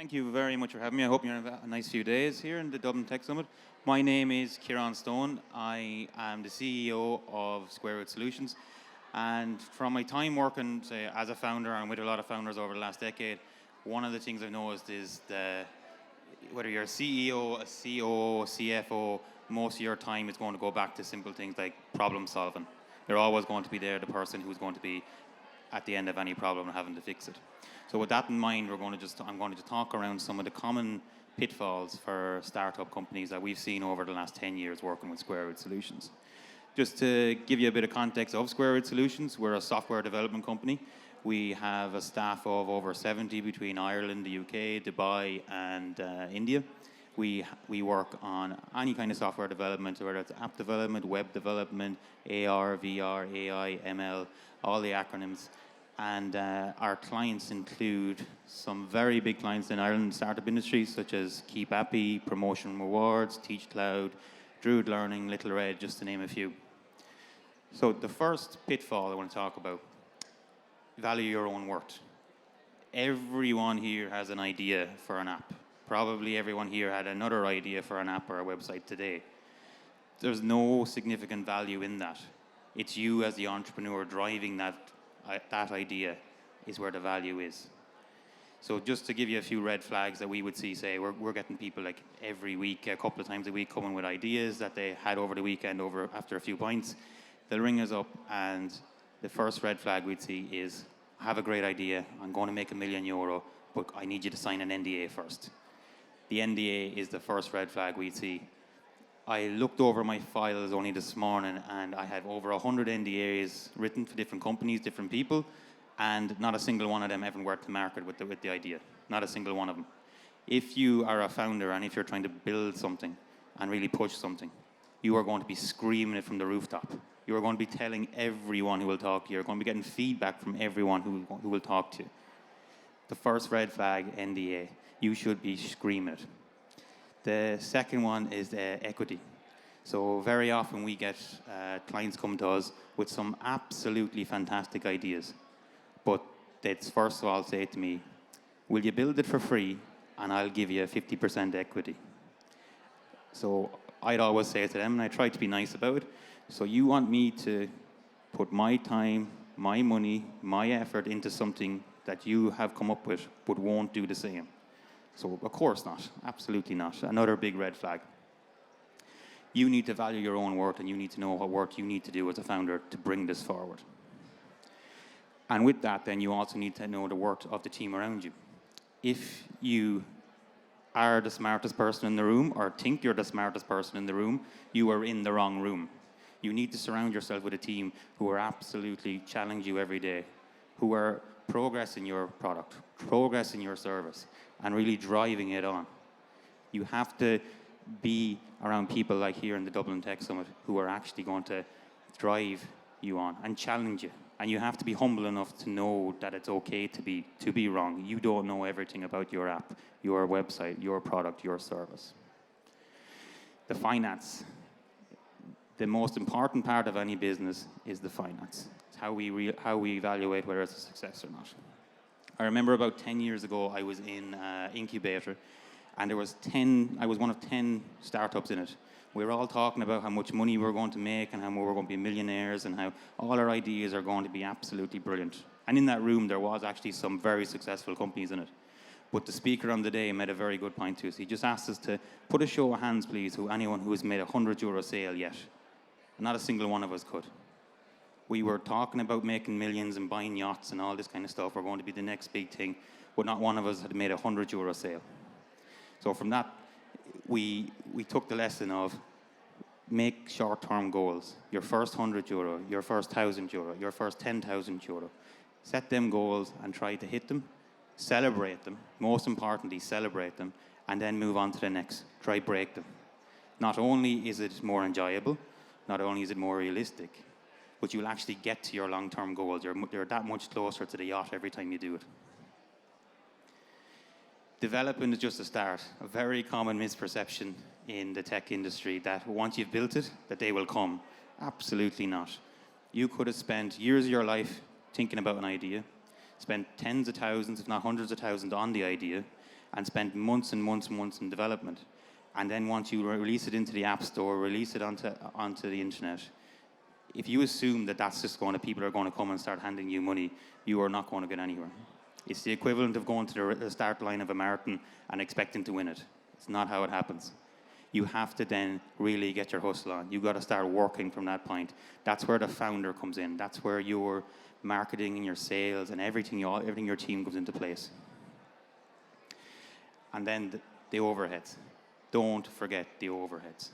Thank you very much for having me. I hope you're having a nice few days here in the Dublin Tech Summit. My name is Ciaran Stone. I am the CEO of Square Root Solutions. And from my time working, say, as a founder and with a lot of founders over the last decade, one of the things I've noticed is whether you're a CEO, a COO, CFO, most of your time is going to go back to simple things like problem solving. You're always going to be there, the person who's going to be at the end of any problem and having to fix it. So with that in mind, I'm going to talk around some of the common pitfalls for startup companies that we've seen over the last 10 years working with Square Root Solutions. Just to give you a bit of context of Square Root Solutions, we're a software development company. We have a staff of over 70 between Ireland, the UK, Dubai, and India. We work on any kind of software development, whether it's app development, web development, AR, VR, AI, ML, all the acronyms. And our clients include some very big clients in Ireland startup industries, such as Keep Happy, Promotion Rewards, Teach Cloud, Druid Learning, Little Red, just to name a few. So the first pitfall I want to talk about, value your own worth. Everyone here has an idea for an app. Probably everyone here had another idea for an app or a website today. There's no significant value in that. It's you as the entrepreneur driving that idea is where the value is. So just to give you a few red flags that we would see, say, we're getting people like every week, a couple of times a week, coming with ideas that they had over the weekend after a few pints. They'll ring us up, and the first red flag we'd see is, I have a great idea, I'm going to make €1 million, but I need you to sign an NDA first. The NDA is the first red flag we'd see. I looked over my files only this morning, and I have over 100 NDAs written for different companies, different people, and not a single one of them ever worked to market with the idea. Not a single one of them. If you are a founder and if you're trying to build something and really push something, you are going to be screaming it from the rooftop. You are going to be telling everyone who will talk to you. You're going to be getting feedback from everyone who will talk to you. The first red flag, NDA. You should be screaming it. The second one is equity. So very often we get clients come to us with some absolutely fantastic ideas. But they'd first of all say to me, will you build it for free and I'll give you 50% equity? So I'd always say to them, and I try to be nice about it, so you want me to put my time, my money, my effort into something that you have come up with but won't do the same? So of course not, absolutely not. Another big red flag. You need to value your own worth, and you need to know what work you need to do as a founder to bring this forward. And with that, then you also need to know the worth of the team around you. If you are the smartest person in the room or think you're the smartest person in the room, you are in the wrong room. You need to surround yourself with a team who are absolutely challenge you every day, who are progressing your product, progressing your service, and really driving it on. You have to be around people like here in the Dublin Tech Summit who are actually going to drive you on and challenge you. And you have to be humble enough to know that it's okay to be wrong. You don't know everything about your app, your website, your product, your service. The finance. The most important part of any business is the finance. It's how we evaluate whether it's a success or not. I remember about 10 years ago, I was in incubator, and I was one of 10 startups in it. We were all talking about how much money we were going to make and how we were going to be millionaires and how all our ideas are going to be absolutely brilliant. And in that room, there was actually some very successful companies in it. But the speaker on the day made a very good point to us. He just asked us to put a show of hands, please, anyone who has made €100 sale yet. And not a single one of us could. We were talking about making millions and buying yachts and all this kind of stuff. We're going to be the next big thing. But not one of us had made €100 sale. So from that, we took the lesson of make short-term goals. Your first €100, your first €1,000, your first €10,000. Set them goals and try to hit them. Celebrate them. Most importantly, celebrate them. And then move on to the next. Try break them. Not only is it more enjoyable, not only is it more realistic, but you'll actually get to your long-term goals. You're that much closer to the yacht every time you do it. Development is just a start. A very common misperception in the tech industry that once you've built it, that they will come. Absolutely not. You could have spent years of your life thinking about an idea, spent tens of thousands, if not hundreds of thousands on the idea, and spent months and months and months in development. And then once you release it into the App Store, release it onto the internet, if you assume that that's just people are going to come and start handing you money, you are not going to get anywhere. It's the equivalent of going to the start line of a marathon and expecting to win it. It's not how it happens. You have to then really get your hustle on. You've got to start working from that point. That's where the founder comes in. That's where your marketing and your sales and everything your team comes into place. And then the overheads. Don't forget the overheads.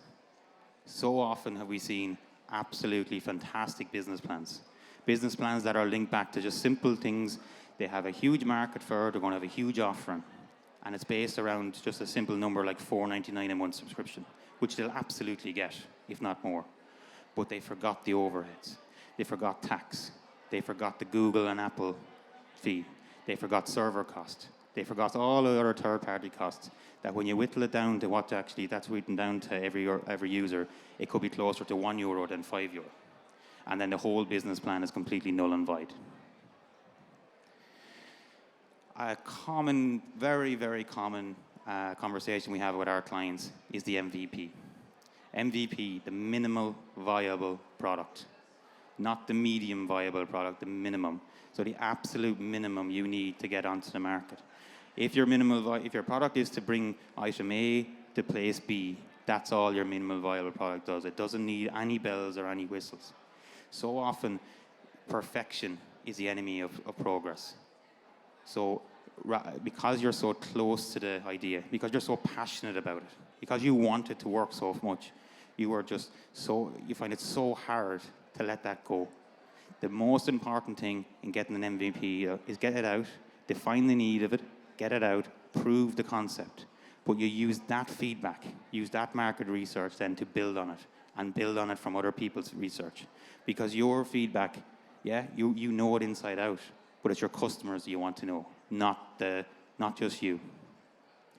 So often have we seen absolutely fantastic business plans. Business plans that are linked back to just simple things. They have a huge market for it, they're going to have a huge offering. And it's based around just a simple number like $4.99 a month subscription, which they'll absolutely get, if not more. But they forgot the overheads. They forgot tax. They forgot the Google and Apple fee. They forgot server cost. They forgot all the other third-party costs that when you whittle it down to what actually that's written down to every user, it could be closer to €1 than €5. And then the whole business plan is completely null and void. A common, very, very common conversation we have with our clients is the MVP. MVP, the minimal viable product. Not the medium viable product, the minimum. So the absolute minimum you need to get onto the market. If your product is to bring item A to place B, that's all your minimal viable product does. It doesn't need any bells or any whistles. So often, perfection is the enemy of progress. So because you're so close to the idea, because you're so passionate about it, because you want it to work so much, you find it so hard to let that go. The most important thing in getting an MVP is get it out, define the need of it, get it out, prove the concept. But you use that feedback, use that market research then to build on it, and build on it from other people's research. Because your feedback, you know it inside out, but it's your customers you want to know, not just you.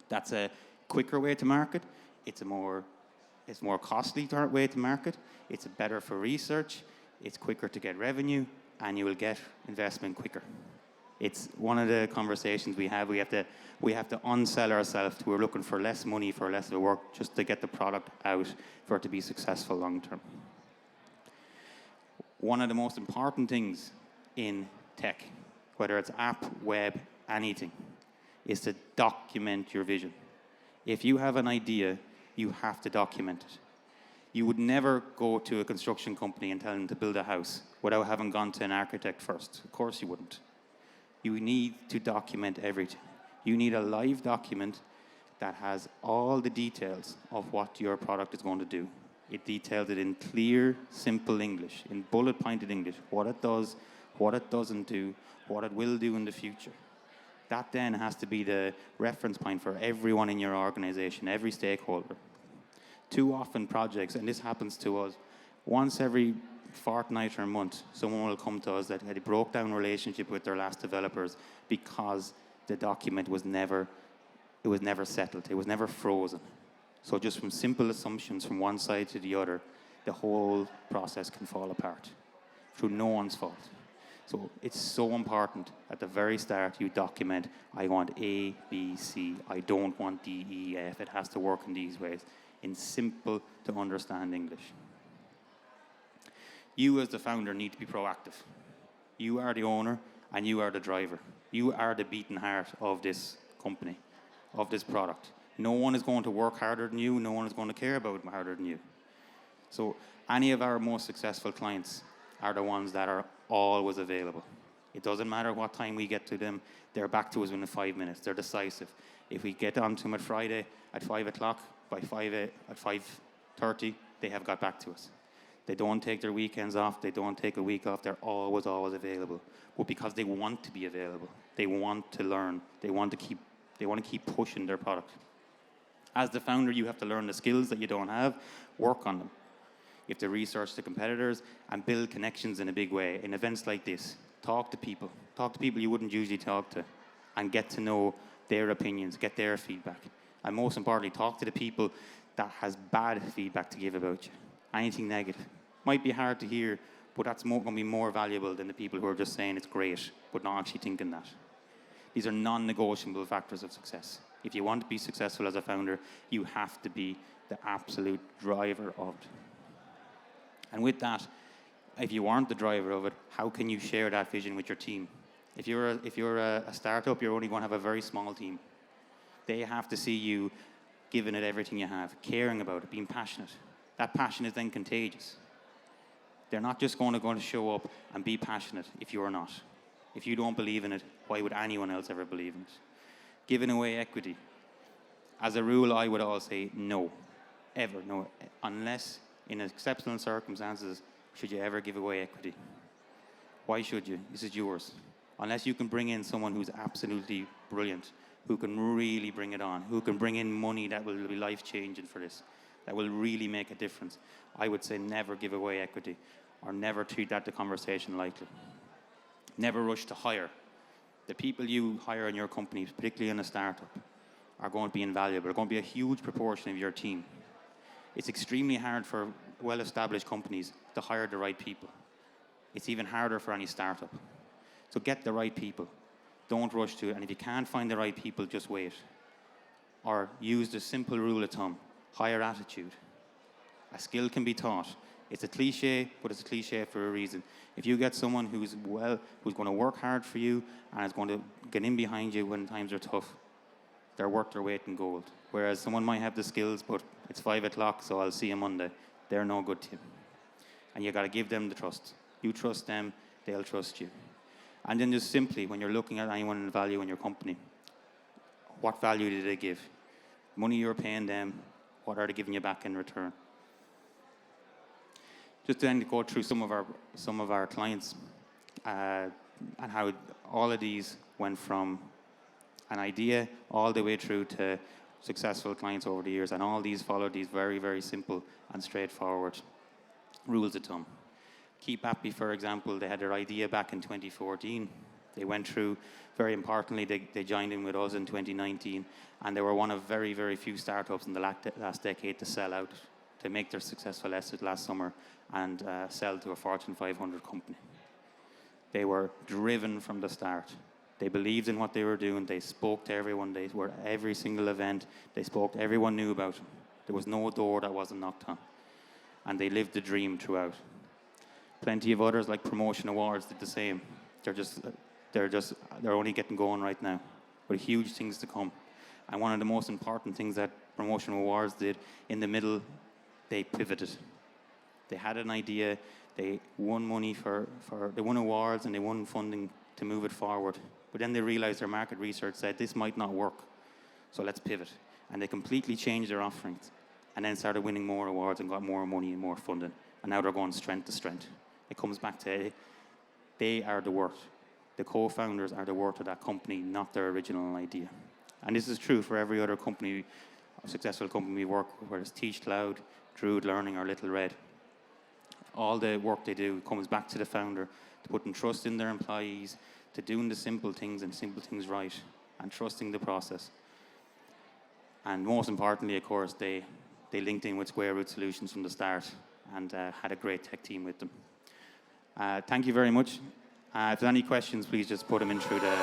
That's a quicker way to market. It's more costly way to market. It's better for research. It's quicker to get revenue, and you will get investment quicker. It's one of the conversations we have. We have to unsell ourselves. We're looking for less money for less of the work just to get the product out for it to be successful long term. One of the most important things in tech, whether it's app, web, anything, is to document your vision. If you have an idea, you have to document it. You would never go to a construction company and tell them to build a house without having gone to an architect first. Of course you wouldn't. You need to document everything. You need a live document that has all the details of what your product is going to do. It details it in clear, simple English, in bullet-pointed English, what it does, what it doesn't do, what it will do in the future. That then has to be the reference point for everyone in your organization, every stakeholder. Too often projects, and this happens to us, once every fortnight or a month, someone will come to us that had a broke down relationship with their last developers because the document was never settled, it was never frozen. So just from simple assumptions from one side to the other, the whole process can fall apart through no one's fault. So it's so important at the very start you document, I want A, B, C, I don't want D, E, F, it has to work in these ways, in simple to understand English. You as the founder need to be proactive. You are the owner and you are the driver. You are the beating heart of this company, of this product. No one is going to work harder than you. No one is going to care about it harder than you. So any of our most successful clients are the ones that are always available. It doesn't matter what time we get to them. They're back to us within 5 minutes. They're decisive. If we get on to them at Friday at 5 o'clock, by 5:30, they have got back to us. They don't take their weekends off. They don't take a week off. They're always available. But because they want to be available. They want to learn. They want to keep pushing their product. As the founder, you have to learn the skills that you don't have, work on them. You have to research the competitors and build connections in a big way. In events like this, talk to people you wouldn't usually talk to, and get to know their opinions, get their feedback. And most importantly, talk to the people that has bad feedback to give about you. Anything negative. Might be hard to hear, but that's going to be more valuable than the people who are just saying it's great, but not actually thinking that. These are non-negotiable factors of success. If you want to be successful as a founder, you have to be the absolute driver of it. And with that, if you aren't the driver of it, how can you share that vision with your team? If you're a startup, you're only going to have a very small team. They have to see you giving it everything you have, caring about it, being passionate. That passion is then contagious. They're not just going to show up and be passionate if you're not. If you don't believe in it, why would anyone else ever believe in it? Giving away equity. As a rule, I would always say no. Ever, no. Unless in exceptional circumstances should you ever give away equity. Why should you? This is yours. Unless you can bring in someone who's absolutely brilliant, who can really bring it on, who can bring in money that will be life-changing for this, that will really make a difference, I would say never give away equity or never treat that the conversation lightly. Never rush to hire. The people you hire in your company, particularly in a startup, are going to be invaluable. They're going to be a huge proportion of your team. It's extremely hard for well-established companies to hire the right people. It's even harder for any startup. So get the right people. Don't rush to it. And if you can't find the right people, just wait. Or use the simple rule of thumb. Hire attitude. A skill can be taught. It's a cliche, but it's a cliche for a reason. If you get someone who's going to work hard for you and is going to get in behind you when times are tough, they're worth their weight in gold. Whereas someone might have the skills, but it's 5 o'clock, so I'll see you Monday. They're no good to you. And you got to give them the trust. You trust them, they'll trust you. And then just simply, when you're looking at anyone in value in your company, what value do they give? Money you're paying them, what are they giving you back in return? Just then to go through some of our clients and how all of these went from an idea all the way through to successful clients over the years, and all these followed these very, very simple and straightforward rules of thumb. Keep Happy, for example, they had their idea back in 2014. They went through, very importantly, they joined in with us in 2019, and they were one of very, very few startups in the last decade to sell out, to make their successful exit last summer and sell to a Fortune 500 company. They were driven from the start. They believed in what they were doing. They spoke to everyone. They were at every single event. They spoke to everyone knew about them. There was no door that wasn't knocked on. And they lived the dream throughout. Plenty of others, like Promotion Awards, did the same. They're only getting going right now, with huge things to come. And one of the most important things that Promotion Awards did, in the middle, they pivoted. They had an idea. They won money they won awards and they won funding to move it forward. But then they realized their market research said this might not work. So let's pivot. And they completely changed their offerings and then started winning more awards and got more money and more funding. And now they're going strength to strength. It comes back to they are the worth. The co-founders are the worth of that company, not their original idea. And this is true for every other company, successful company we work with, whether it's Teach Cloud, Druid Learning, or Little Red. All the work they do comes back to the founder, to putting trust in their employees, to doing the simple things and simple things right, and trusting the process. And most importantly, of course, they linked in with Square Root Solutions from the start and had a great tech team with them. Thank you very much. If there's any questions, please just put them in through the...